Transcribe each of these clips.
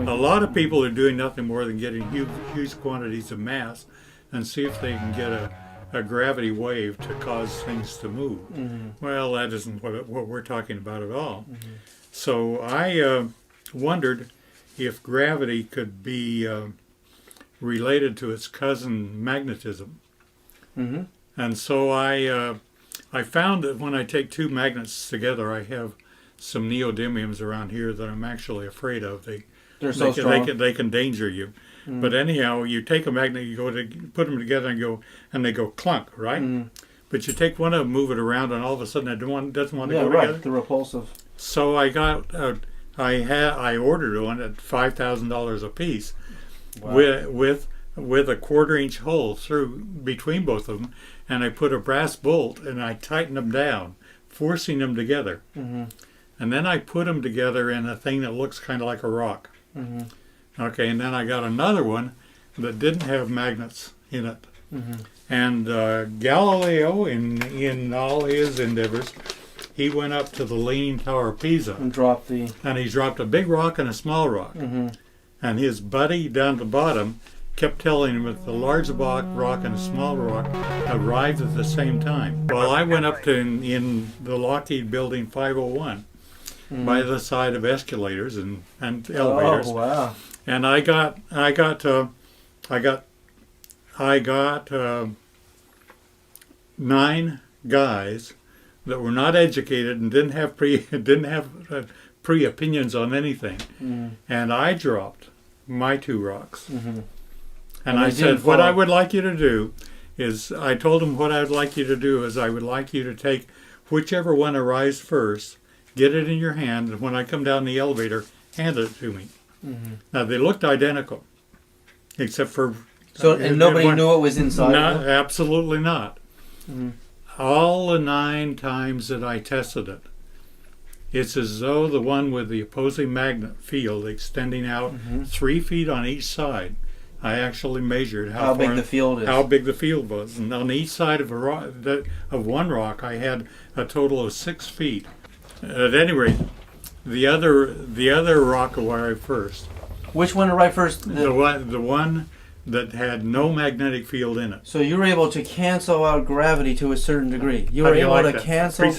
A lot of people are doing nothing more than getting huge quantities of mass and see if they can get a gravity wave to cause things to move. Well, that isn't what we're talking about at all. So I wondered if gravity could be related to its cousin magnetism. And so I found that when I take two magnets together, I have some neodymiums around here that I'm actually afraid of. They're so strong. They can danger you. But anyhow, you take a magnet, you go to put them together and they go clunk, right? But you take one of them, move it around, and all of a sudden it doesn't want to go together. The repulsive. So I got I ordered one at $5,000 a piece, with a 1/4-inch hole through between both of them, and I put a brass bolt and I tightened them down, forcing them together. And then I put them together in a thing that looks kind of like a rock. Okay, and then I got another one that didn't have magnets in it. And Galileo, in all his endeavors, he went up to the Leaning Tower of Pisa And dropped the... and he dropped a big rock and a small rock. And his buddy down at the bottom kept telling him that the large rock and the small rock arrived at the same time. Well, I went up to in the Lockheed Building 501 by the side of escalators and elevators. Oh, wow. And I got 9 guys that were not educated and didn't have pre opinions on anything, and I dropped my 2 rocks, and I said, what I would like you to do is, I told them what I would like you to do is I would like you to take whichever one arrives first, get it in your hand, and when I come down the elevator, hand it to me. Now they looked identical, except for and nobody knew what was inside. Not, absolutely not. All the 9 times that I tested it, it's as though the one with the opposing magnet field extending out 3 feet on each side. I actually measured how big the field is. How big the field was, and on each side of one rock, I had a total of 6 feet. At any rate, the other rock arrived first. Which one arrived first? The one that had no magnetic field in it. So you were able to cancel out gravity to a certain degree. You were able to cancel,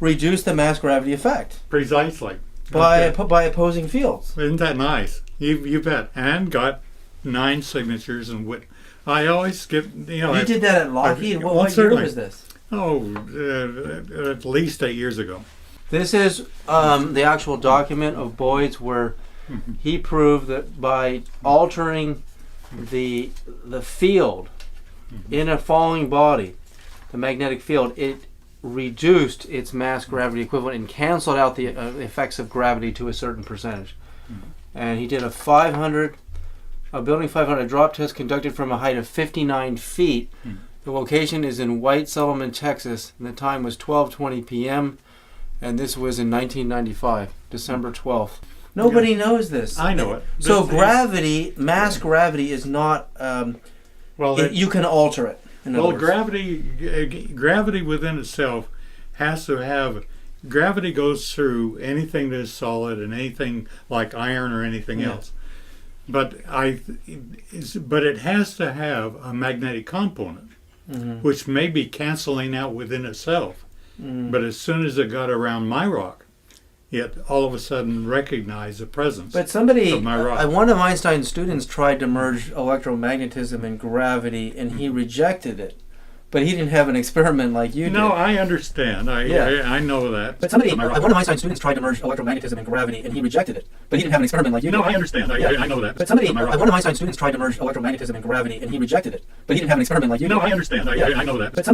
reduce the mass gravity effect. Precisely. By opposing fields. Isn't that nice? You bet. And got 9 signatures and I always skip. You did that at Lockheed. What year was this? At least 8 years ago. This is the actual document of Boyd's where he proved that by altering the field in a falling body, the magnetic field, it reduced its mass gravity equivalent and canceled out the effects of gravity to a certain percentage. And he did a building 500 drop test conducted from a height of 59 feet. The location is in White Solomon, Texas, and the time was 12:20 p.m. and this was in 1995, December 12th. Nobody knows this. I know it. So mass gravity is not, you can alter it. Gravity within itself has to have, gravity goes through anything that is solid and anything like iron or anything else. But it has to have a magnetic component, which may be canceling out within itself. But as soon as it got around my rock, it all of a sudden recognized the presence of my rock. One of Einstein's students tried to merge electromagnetism and gravity, and he rejected it. But he didn't have an experiment like you did. No, I understand. I know that. But one of Einstein's students tried to merge electromagnetism and gravity, and he rejected it. But he didn't have an experiment like you did. No, I understand. I know that. But one of Einstein's students tried to merge electromagnetism and gravity, and he rejected it. But he didn't have an experiment like you did. No, I understand. I know that. But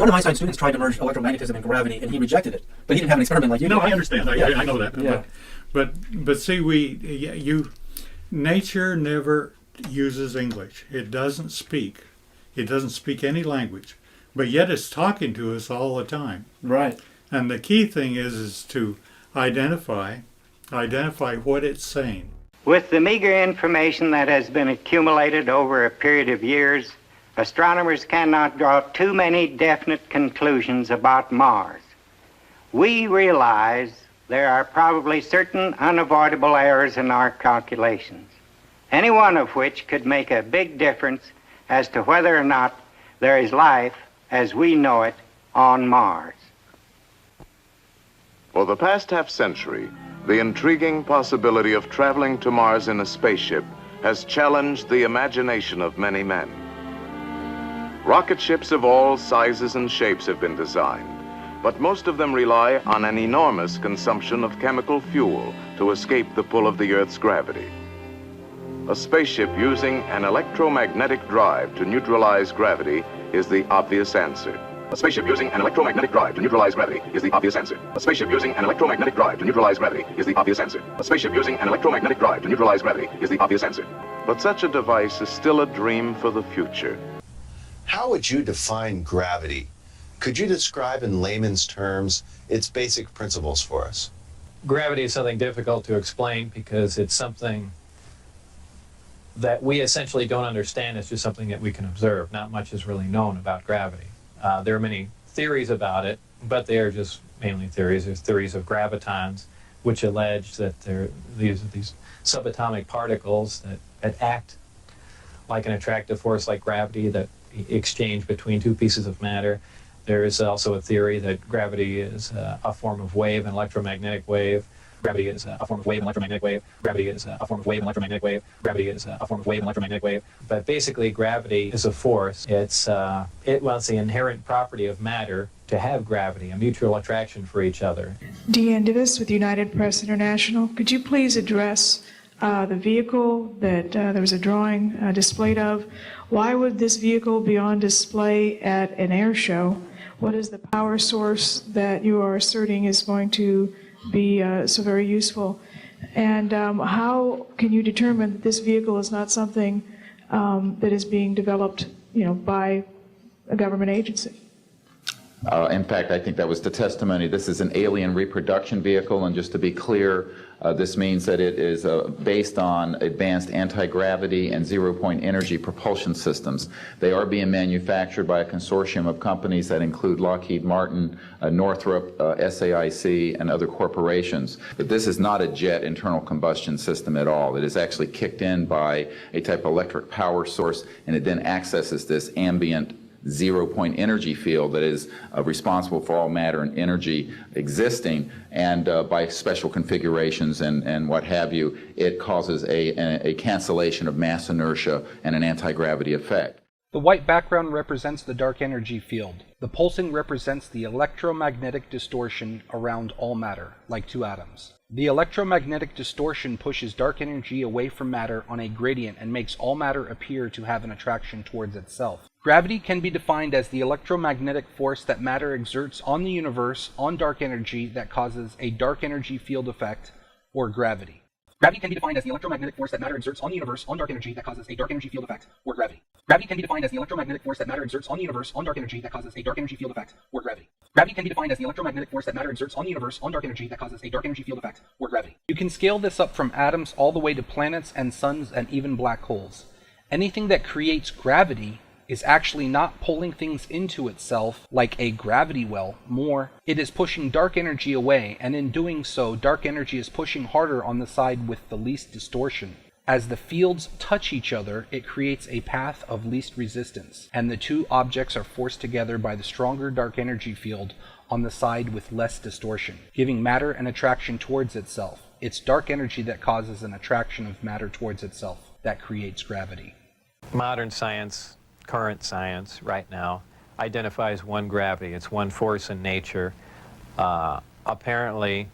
one of Einstein's students tried to merge electromagnetism and gravity, and he rejected it. But he didn't have an experiment like you did. No, I understand. I know that. But see, nature never uses English. It doesn't speak. It doesn't speak any language. But yet it's talking to us all the time. Right. And the key thing is to identify what it's saying. With the meager information that has been accumulated over a period of years, astronomers cannot draw too many definite conclusions about Mars. We realize there are probably certain unavoidable errors in our calculations, any one of which could make a big difference as to whether or not there is life as we know it on Mars. For the past half-century, the intriguing possibility of traveling to Mars in a spaceship has challenged the imagination of many men. Rocket ships of all sizes and shapes have been designed, but most of them rely on an enormous consumption of chemical fuel to escape the pull of the Earth's gravity. A spaceship using an electromagnetic drive to neutralize gravity is the obvious answer. A spaceship using an electromagnetic drive to neutralize gravity is the obvious answer. A spaceship using an electromagnetic drive to neutralize gravity is the obvious answer. A spaceship using an electromagnetic drive to neutralize gravity is the obvious answer. But such a device is still a dream for the future. How would you define gravity? Could you describe in layman's terms its basic principles for us? Gravity is something difficult to explain because it's something that we essentially don't understand. It's just something that we can observe. Not much is really known about gravity. There are many theories about it, but they are just mainly theories. There's theories of gravitons, which allege that these subatomic particles that act like an attractive force like gravity that exchange between two pieces of matter. There is also a theory that gravity is a form of wave, an electromagnetic wave. Gravity is a form of wave, an electromagnetic wave. Gravity is a form of wave, an electromagnetic wave. Gravity is a form of wave, an electromagnetic wave. But basically, gravity is a force. It's the inherent property of matter to have gravity, a mutual attraction for each other. Deanne Divis with United Press International. Could you please address the vehicle that there was a drawing displayed of? Why would this vehicle be on display at an air show? What is the power source that you are asserting is going to be so very useful? And how can you determine that this vehicle is not something that is being developed, by a government agency? In fact, I think that was the testimony. This is an alien reproduction vehicle, and just to be clear, this means that it is based on advanced anti-gravity and zero-point energy propulsion systems. They are being manufactured by a consortium of companies that include Lockheed Martin, Northrop, SAIC, and other corporations. But this is not a jet internal combustion system at all. It is actually kicked in by a type of electric power source, and it then accesses this ambient zero-point energy field that is responsible for all matter and energy existing, and by special configurations and what have you, it causes a cancellation of mass inertia and an anti-gravity effect. The white background represents the dark energy field. The pulsing represents the electromagnetic distortion around all matter, like two atoms. The electromagnetic distortion pushes dark energy away from matter on a gradient and makes all matter appear to have an attraction towards itself. Gravity can be defined as the electromagnetic force that matter exerts on the universe on dark energy that causes a dark energy field effect, or gravity. Gravity can be defined as the electromagnetic force that matter exerts on the universe on dark energy that causes a dark energy field effect, or gravity. Gravity can be defined as the electromagnetic force that matter exerts on the universe on dark energy that causes a dark energy field effect, or gravity. Gravity can be defined as the electromagnetic force that matter exerts on the universe on dark energy that causes a dark energy field effect, or gravity. You can scale this up from atoms all the way to planets and suns and even black holes. Anything that creates gravity is actually not pulling things into itself like a gravity well. More, it is pushing dark energy away, and in doing so, dark energy is pushing harder on the side with the least distortion. As the fields touch each other, it creates a path of least resistance, and the two objects are forced together by the stronger dark energy field on the side with less distortion, giving matter an attraction towards itself. It's dark energy that causes an attraction of matter towards itself that creates gravity. Modern science, current science right now, identifies one gravity. It's one force in nature. Apparently,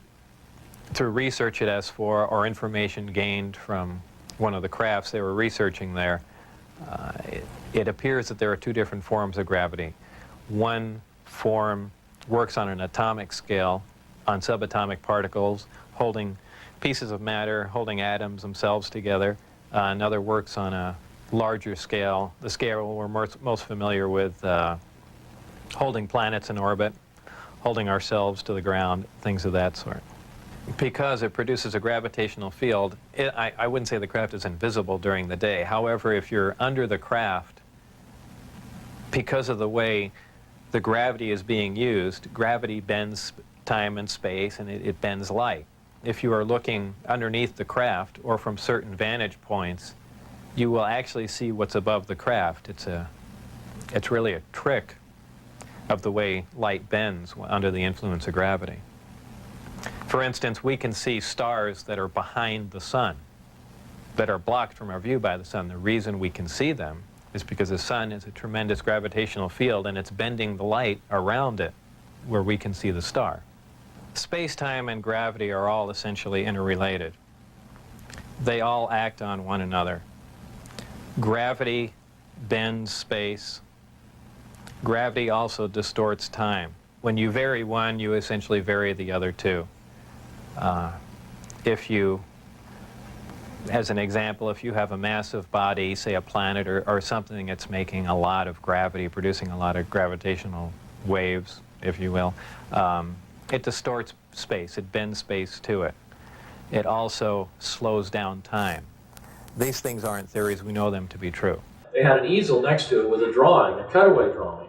through research at S4 or information gained from one of the crafts they were researching there, it appears that there are two different forms of gravity. One form works on an atomic scale, on subatomic particles, holding pieces of matter, holding atoms themselves together. Another works on a larger scale, the scale we're most familiar with, holding planets in orbit, holding ourselves to the ground, things of that sort. Because it produces a gravitational field, I wouldn't say the craft is invisible during the day. However, if you're under the craft, because of the way the gravity is being used, gravity bends time and space, and it bends light. If you are looking underneath the craft or from certain vantage points, you will actually see what's above the craft. It's really a trick of the way light bends under the influence of gravity. For instance, we can see stars that are behind the sun, that are blocked from our view by the sun. The reason we can see them is because the sun is a tremendous gravitational field and it's bending the light around it where we can see the star. Space-time and gravity are all essentially interrelated. They all act on one another. Gravity bends space. Gravity also distorts time. When you vary one, you essentially vary the other two. As an example, if you have a massive body, say a planet or something that's making a lot of gravity, producing a lot of gravitational waves, if you will, it distorts space. It bends space to it. It also slows down time. These things aren't theories. We know them to be true. They had an easel next to it with a drawing, a cutaway drawing,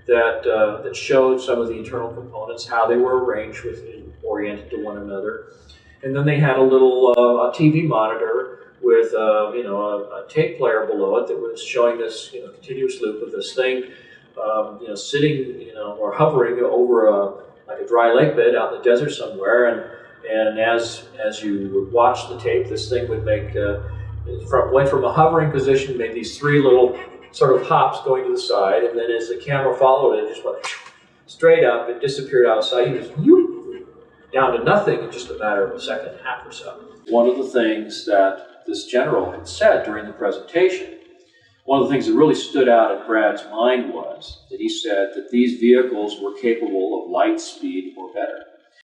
that showed some of the internal components, how they were arranged oriented to one another. And then they had a little a TV monitor with a tape player below it that was showing this continuous loop of this thing sitting or hovering over like a dry lake bed out in the desert somewhere. And as you would watch the tape, this thing would make went from a hovering position, made these three little sort of hops going to the side, and then as the camera followed it, just went straight up. It disappeared outside. It was down to nothing in just a matter of a second and a half or so. One of the things that this general had said during the presentation, one of the things that really stood out in Brad's mind was that he said that these vehicles were capable of light speed or better.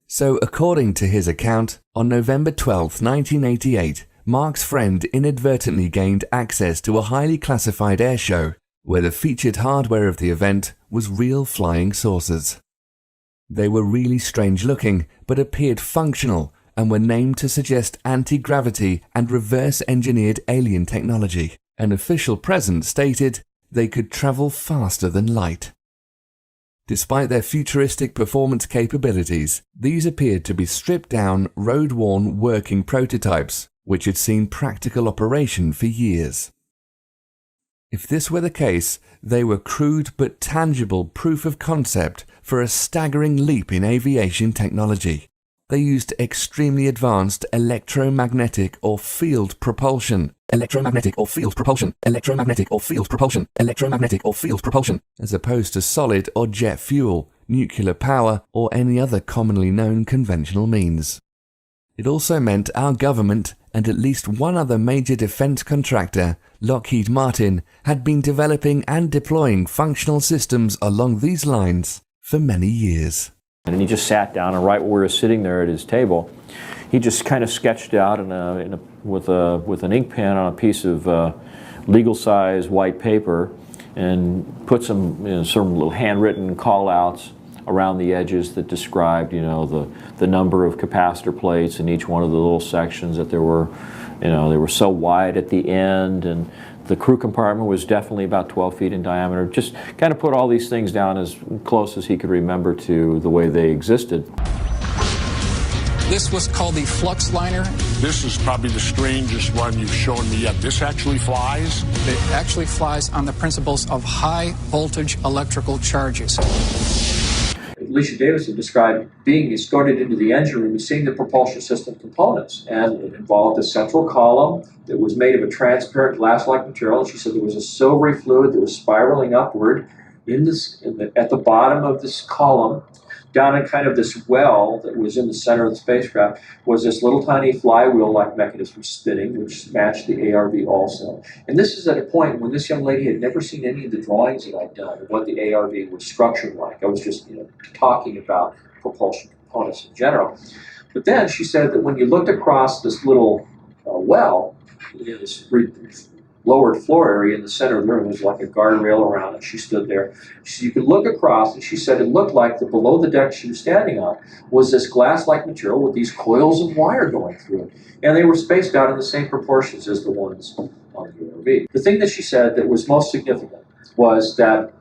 So, according to his account, on November 12, 1988, Mark's friend inadvertently gained access to a highly classified airshow where the featured hardware of the event was real flying saucers. They were really strange looking, but appeared functional and were named to suggest anti-gravity and reverse-engineered alien technology. An official present stated they could travel faster than light. Despite their futuristic performance capabilities, these appeared to be stripped-down, road-worn working prototypes, which had seen practical operation for years. If this were the case, they were crude but tangible proof of concept for a staggering leap in aviation technology. They used extremely advanced electromagnetic or field propulsion, as opposed to solid or jet fuel, nuclear power, or any other commonly known conventional means. It also meant our government and at least one other major defense contractor, Lockheed Martin, had been developing and deploying functional systems along these lines for many years. And he just sat down, and right where we were sitting there at his table, he just kind of sketched out with an ink pen on a piece of legal-size white paper, and put some some little handwritten call-outs around the edges that described the number of capacitor plates in each one of the little sections, that there were they were so wide at the end, and the crew compartment was definitely about 12 feet in diameter. Just kind of put all these things down as close as he could remember to the way they existed. This was called the flux liner. This is probably the strangest one you've shown me yet. This actually flies? It actually flies on the principles of high voltage electrical charges. Alicia Davis had described being escorted into the engine room and seeing the propulsion system components. And it involved a central column that was made of a transparent glass-like material. And she said there was a silvery fluid that was spiraling upward at the bottom of this column. Down in kind of this well that was in the center of the spacecraft was this little tiny flywheel-like mechanism spinning, which matched the ARV also. And this is at a point when this young lady had never seen any of the drawings that I'd done of what the ARV was structured like. I was just talking about propulsion components in general. But then she said that when you looked across this little well, this lowered floor area in the center of the room was like a guardrail around it. She stood there. You could look across, and she said it looked like below the deck she was standing on was this glass-like material with these coils of wire going through it. And they were spaced out in the same proportions as the ones on the ARV. The thing that she said that was most significant was that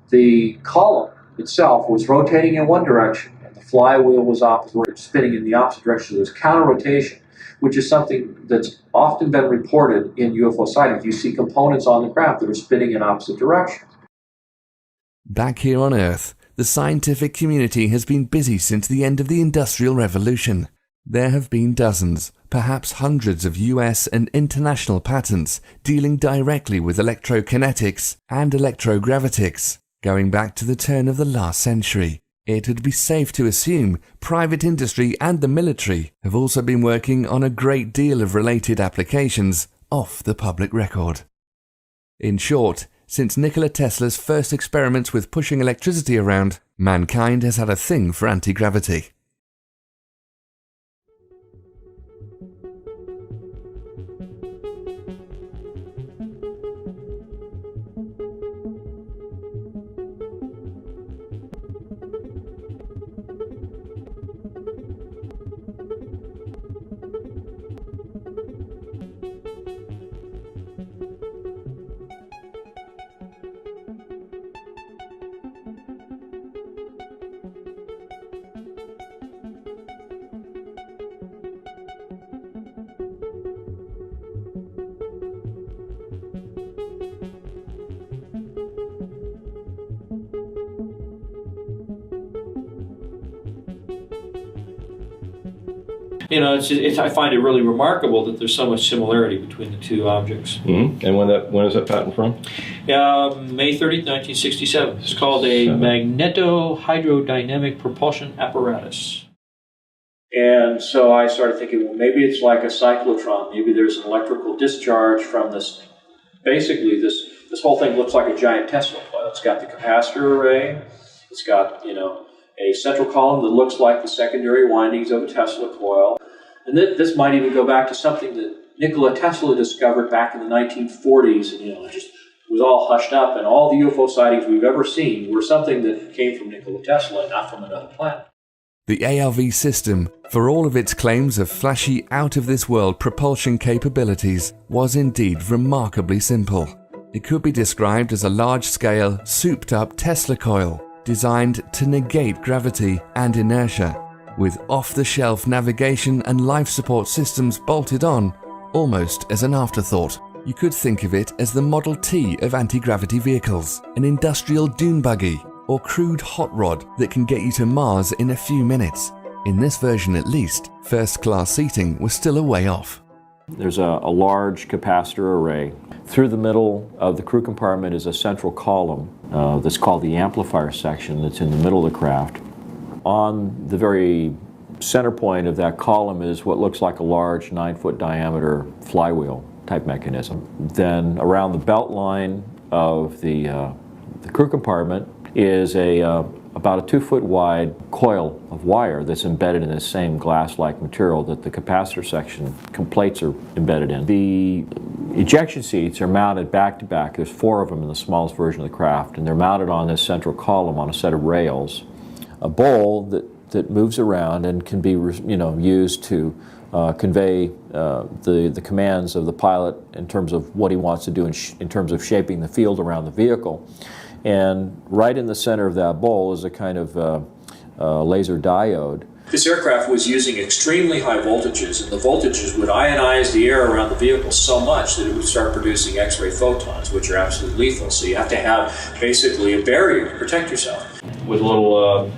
the column itself was rotating in one direction, and the flywheel was opposite, spinning in the opposite direction. There was counter-rotation, which is something that's often been reported in UFO sightings. You see components on the craft that are spinning in opposite directions. Back here on Earth, the scientific community has been busy since the end of the Industrial Revolution. There have been dozens, perhaps hundreds of US and international patents dealing directly with electrokinetics and electrogravitics, going back to the turn of the last century. It would be safe to assume private industry and the military have also been working on a great deal of related applications off the public record. In short, since Nikola Tesla's first experiments with pushing electricity around, mankind has had a thing for anti-gravity. You know, I find it really remarkable that there's so much similarity between the two objects. Mm-hmm. And when is that patent from? May 30th, 1967. It's called a magneto-hydrodynamic propulsion apparatus. And so I started thinking, well, maybe it's like a cyclotron. Maybe there's an electrical discharge from this. Basically, this whole thing looks like a giant Tesla coil. It's got the capacitor array. It's got, a central column that looks like the secondary windings of a Tesla coil. And this might even go back to something that Nikola Tesla discovered back in the 1940s. And, it just was all hushed up. And all the UFO sightings we've ever seen were something that came from Nikola Tesla and not from another planet. The ARV system, for all of its claims of flashy, out-of-this-world propulsion capabilities, was indeed remarkably simple. It could be described as a large-scale, souped-up Tesla coil, designed to negate gravity and inertia, with off-the-shelf navigation and life support systems bolted on, almost as an afterthought. You could think of it as the Model T of anti-gravity vehicles, an industrial dune buggy, or crude hot rod that can get you to Mars in a few minutes. In this version at least, first-class seating was still a way off. There's a large capacitor array. Through the middle of the crew compartment is a central column that's called the amplifier section that's in the middle of the craft. On the very center point of that column is what looks like a large 9-foot diameter flywheel type mechanism. Then around the belt line of the crew compartment is about a 2-foot wide coil of wire that's embedded in the same glass-like material that the capacitor section plates are embedded in. The ejection seats are mounted back to back. There's 4 of them in the smallest version of the craft, and they're mounted on this central column on a set of rails. A bowl that moves around and can be used to convey the commands of the pilot in terms of what he wants to do in terms of shaping the field around the vehicle. And right in the center of that bowl is a kind of laser diode. This aircraft was using extremely high voltages, and the voltages would ionize the air around the vehicle so much that it would start producing X-ray photons, which are absolutely lethal. So you have to have basically a barrier to protect yourself. With a little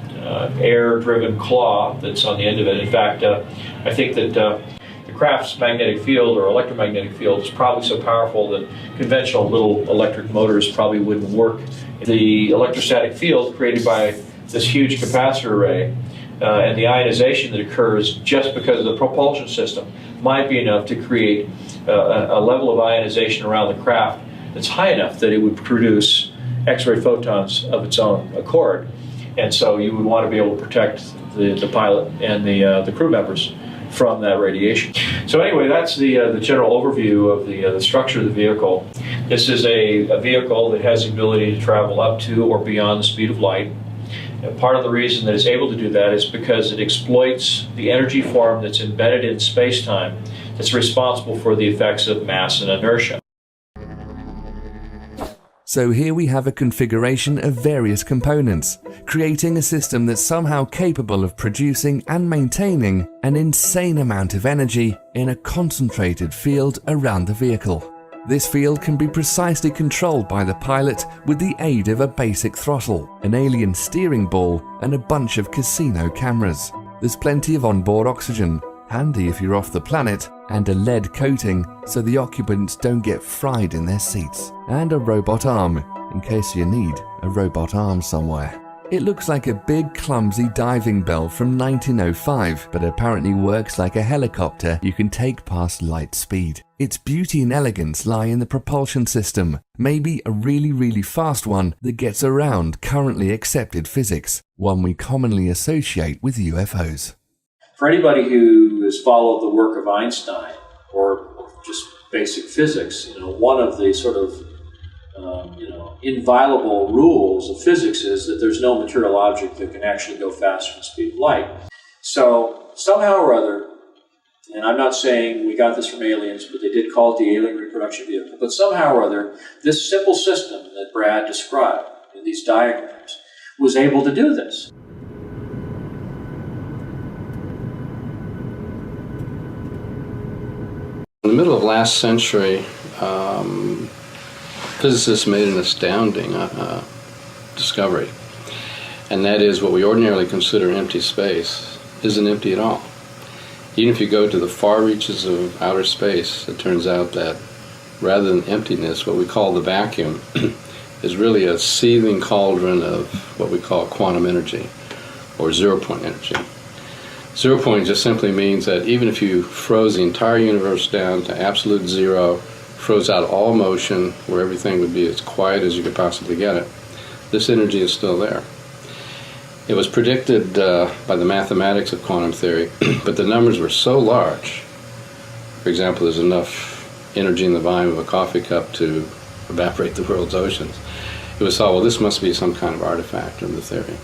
air-driven claw that's on the end of it. In fact, I think that the craft's magnetic field or electromagnetic field is probably so powerful that conventional little electric motors probably wouldn't work. The electrostatic field created by this huge capacitor array and the ionization that occurs just because of the propulsion system might be enough to create a level of ionization around the craft that's high enough that it would produce X-ray photons of its own accord. And so you would want to be able to protect the pilot and the crew members from that radiation. So anyway, that's the general overview of the structure of the vehicle. This is a vehicle that has the ability to travel up to or beyond the speed of light. And part of the reason that it's able to do that is because it exploits the energy form that's embedded in space-time that's responsible for the effects of mass and inertia. So here we have a configuration of various components, creating a system that's somehow capable of producing and maintaining an insane amount of energy in a concentrated field around the vehicle. This field can be precisely controlled by the pilot with the aid of a basic throttle, an alien steering ball, and a bunch of casino cameras. There's plenty of onboard oxygen, handy if you're off the planet, and a lead coating so the occupants don't get fried in their seats, and a robot arm in case you need a robot arm somewhere. It looks like a big clumsy diving bell from 1905, but apparently works like a helicopter you can take past light speed. Its beauty and elegance lie in the propulsion system, maybe a really fast one that gets around currently accepted physics, one we commonly associate with UFOs. For anybody who has followed the work of Einstein or just basic physics, one of the sort of inviolable rules of physics is that there's no material object that can actually go faster than the speed of light. So somehow or other, and I'm not saying we got this from aliens, but they did call it the alien reproduction vehicle, but somehow or other, this simple system that Brad described in these diagrams was able to do this. In the middle of last century, physicists made an astounding discovery, and that is what we ordinarily consider empty space isn't empty at all. Even if you go to the far reaches of outer space, it turns out that rather than emptiness, what we call the vacuum is really a seething cauldron of what we call quantum energy, or zero-point energy. 0 point just simply means that even if you froze the entire universe down to absolute zero, froze out all motion, where everything would be as quiet as you could possibly get it, this energy is still there. It was predicted by the mathematics of quantum theory, but the numbers were so large. For example, there's enough energy in the volume of a coffee cup to evaporate the world's oceans. It was thought, well, this must be some kind of artifact in the theory.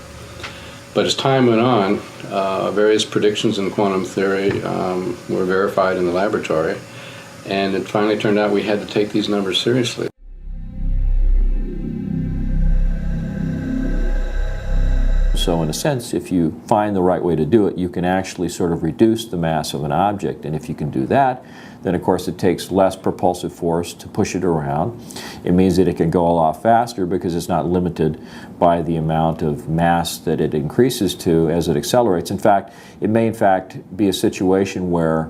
But as time went on, various predictions in quantum theory were verified in the laboratory, and it finally turned out we had to take these numbers seriously. So in a sense, if you find the right way to do it, you can actually sort of reduce the mass of an object. And if you can do that, then of course it takes less propulsive force to push it around. It means that it can go a lot faster because it's not limited by the amount of mass that it increases to as it accelerates. In fact, it may in fact be a situation where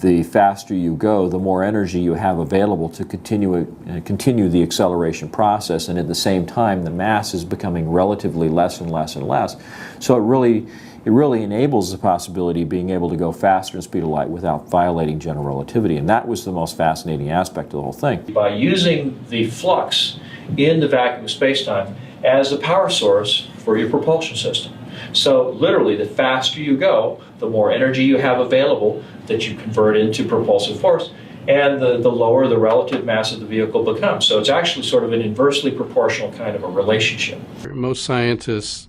the faster you go, the more energy you have available to continue the acceleration process, and at the same time the mass is becoming relatively less and less and less. So it really enables the possibility of being able to go faster than the speed of light without violating general relativity, and that was the most fascinating aspect of the whole thing. By using the flux in the vacuum of space-time as a power source for your propulsion system. So literally, the faster you go, the more energy you have available that you convert into propulsive force, and the lower the relative mass of the vehicle becomes. So it's actually sort of an inversely proportional kind of a relationship. Most scientists,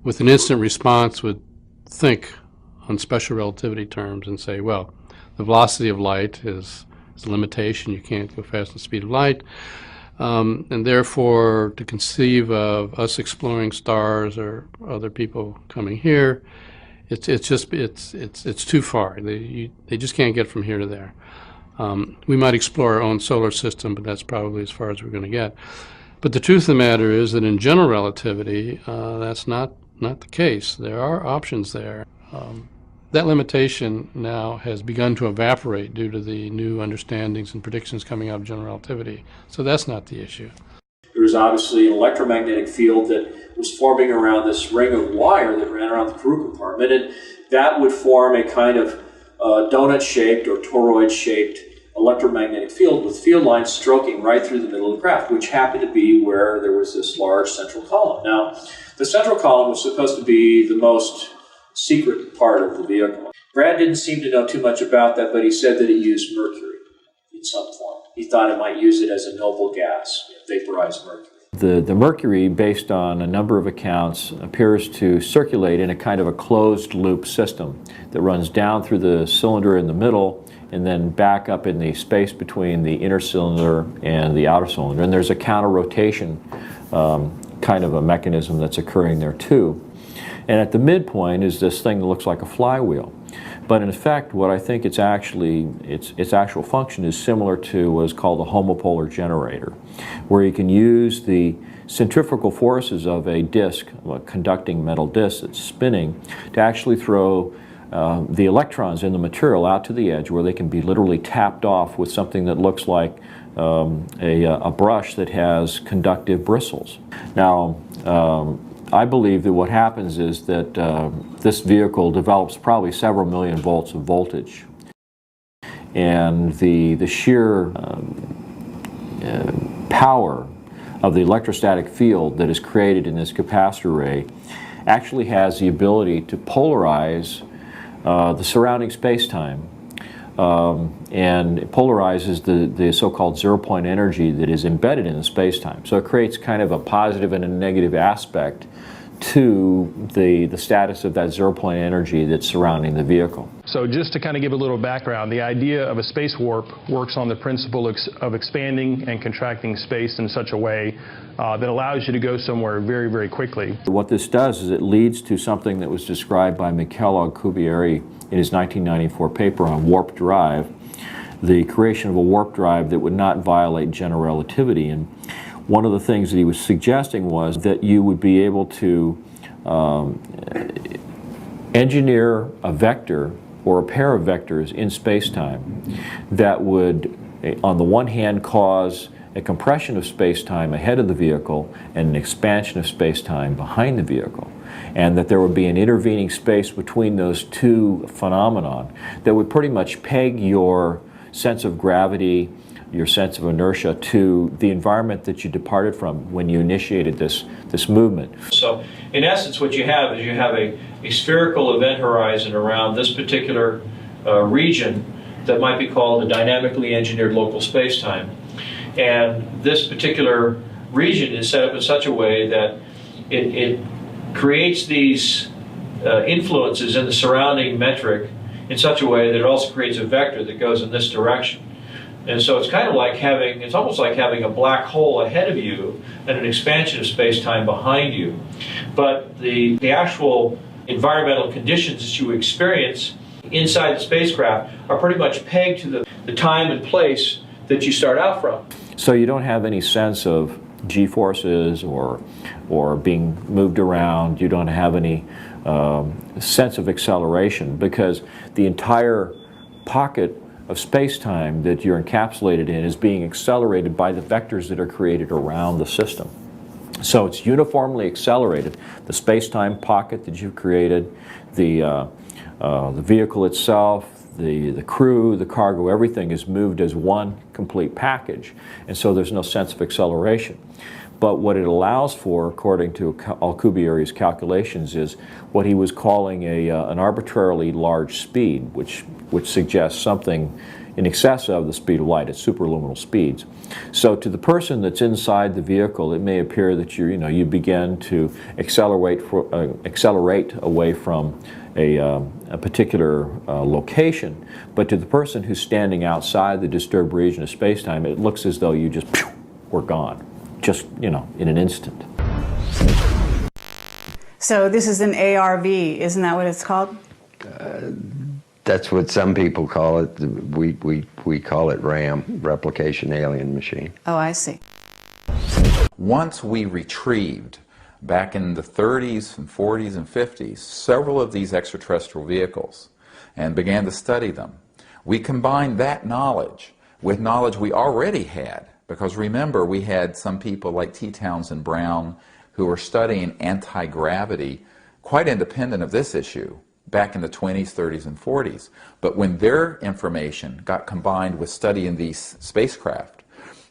with an instant response, would think on special relativity terms and say, well, the velocity of light is a limitation. You can't go faster than the speed of light. And therefore, to conceive of us exploring stars or other people coming here, it's too far. They just can't get from here to there. We might explore our own solar system, but that's probably as far as we're going to get. But the truth of the matter is that in general relativity, that's not the case. There are options there. That limitation now has begun to evaporate due to the new understandings and predictions coming out of general relativity. So that's not the issue. There was obviously an electromagnetic field that was forming around this ring of wire that ran around the crew compartment, and that would form a kind of donut-shaped or toroid-shaped electromagnetic field with field lines stroking right through the middle of the craft, which happened to be where there was this large central column. Now, the central column was supposed to be the most secret part of the vehicle. Brad didn't seem to know too much about that, but he said that it used mercury in some form. He thought it might use it as a noble gas, vaporized mercury. The mercury, based on a number of accounts, appears to circulate in a kind of a closed loop system that runs down through the cylinder in the middle and then back up in the space between the inner cylinder and the outer cylinder. And there's a counter-rotation kind of a mechanism that's occurring there too. And at the midpoint is this thing that looks like a flywheel. But in effect, what I think its actual function is similar to what is called a homopolar generator, where you can use the centrifugal forces of a disk, a conducting metal disk that's spinning, to actually throw the electrons in the material out to the edge, where they can be literally tapped off with something that looks like a brush that has conductive bristles. Now, I believe that what happens is that this vehicle develops probably several million volts of voltage. And the sheer power of the electrostatic field that is created in this capacitor array actually has the ability to polarize the surrounding space-time. And it polarizes the so-called zero-point energy that is embedded in the space-time. So it creates kind of a positive and a negative aspect to the status of that zero-point energy that's surrounding the vehicle. So just to kind of give a little background, the idea of a space warp works on the principle of expanding and contracting space in such a way that allows you to go somewhere very, very quickly. What this does is it leads to something that was described by Michel Alcubierre in his 1994 paper on warp drive, the creation of a warp drive that would not violate general relativity. And one of the things that he was suggesting was that you would be able to engineer a vector or a pair of vectors in space-time that would, on the one hand, cause a compression of space-time ahead of the vehicle and an expansion of space-time behind the vehicle, and that there would be an intervening space between those two phenomena that would pretty much peg your sense of gravity, your sense of inertia, to the environment that you departed from when you initiated this movement. So in essence, what you have is you have a spherical event horizon around this particular region that might be called a dynamically engineered local space-time. And this particular region is set up in such a way that it creates these influences in the surrounding metric in such a way that it also creates a vector that goes in this direction. And so it's kind of like having, it's almost like having a black hole ahead of you and an expansion of space-time behind you. But the actual environmental conditions that you experience inside the spacecraft are pretty much pegged to the time and place that you start out from. So you don't have any sense of g-forces or being moved around. You don't have any sense of acceleration, because the entire pocket of space-time that you're encapsulated in is being accelerated by the vectors that are created around the system. So it's uniformly accelerated. The space-time pocket that you've created, the vehicle itself, the crew, the cargo, everything is moved as one complete package. And so there's no sense of acceleration. But what it allows for, according to Alcubierre's calculations, is what he was calling an arbitrarily large speed, which suggests something in excess of the speed of light at superluminal speeds. So to the person that's inside the vehicle, it may appear that you begin to accelerate away from a particular location, but to the person who's standing outside the disturbed region of space-time, it looks as though you just were gone, just in an instant. So this is an ARV, isn't that what it's called? That's what some people call it. We call it RAM, Replication Alien Machine. Oh, I see. Once we retrieved, back in the 30s and 40s and 50s, several of these extraterrestrial vehicles and began to study them, we combined that knowledge with knowledge we already had. Because remember, we had some people like T. Townsend Brown who were studying anti-gravity quite independent of this issue back in the 20s, 30s, and 40s. But when their information got combined with studying these spacecraft,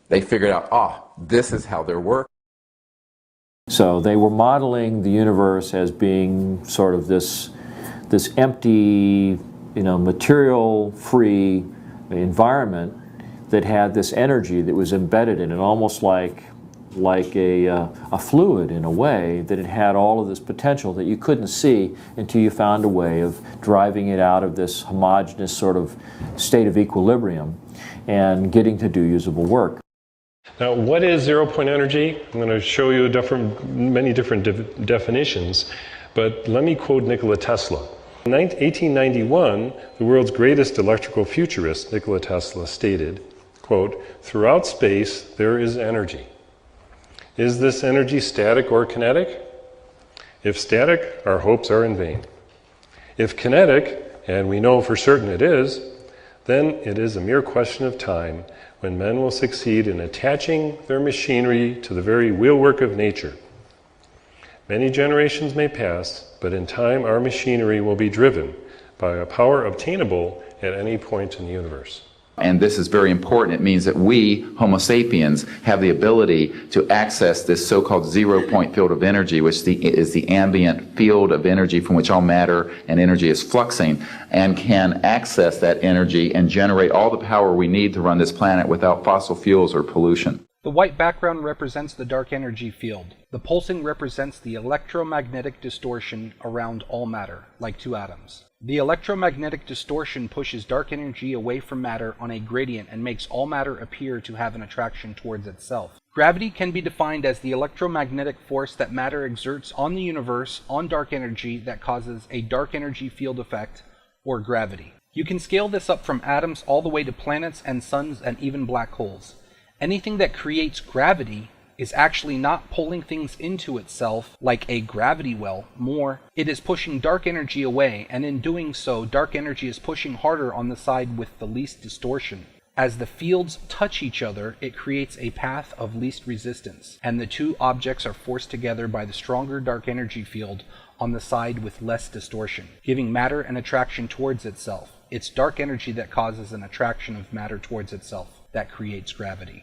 they figured out, this is how they're working. So they were modeling the universe as being sort of this empty, material-free environment that had this energy that was embedded in it, almost like like a fluid in a way, that it had all of this potential that you couldn't see until you found a way of driving it out of this homogeneous sort of state of equilibrium and getting to do usable work. Now, what is zero-point energy? I'm going to show you many different definitions, but let me quote Nikola Tesla. In 1891, the world's greatest electrical futurist, Nikola Tesla, stated, quote, "Throughout space there is energy. Is this energy static or kinetic? If static, our hopes are in vain. If kinetic, and we know for certain it is, then it is a mere question of time when men will succeed in attaching their machinery to the very wheelwork of nature. Many generations may pass, but in time our machinery will be driven by a power obtainable at any point in the universe." And this is very important. It means that we, Homo sapiens, have the ability to access this so-called zero-point field of energy, which is the ambient field of energy from which all matter and energy is fluxing, and can access that energy and generate all the power we need to run this planet without fossil fuels or pollution. The white background represents the dark energy field. The pulsing represents the electromagnetic distortion around all matter, like two atoms. The electromagnetic distortion pushes dark energy away from matter on a gradient and makes all matter appear to have an attraction towards itself. Gravity can be defined as the electromagnetic force that matter exerts on the universe on dark energy that causes a dark energy field effect, or gravity. You can scale this up from atoms all the way to planets and suns and even black holes. Anything that creates gravity is actually not pulling things into itself like a gravity well. More, it is pushing dark energy away, and in doing so, dark energy is pushing harder on the side with the least distortion. As the fields touch each other, it creates a path of least resistance, and the two objects are forced together by the stronger dark energy field on the side with less distortion, giving matter an attraction towards itself. It's dark energy that causes an attraction of matter towards itself that creates gravity.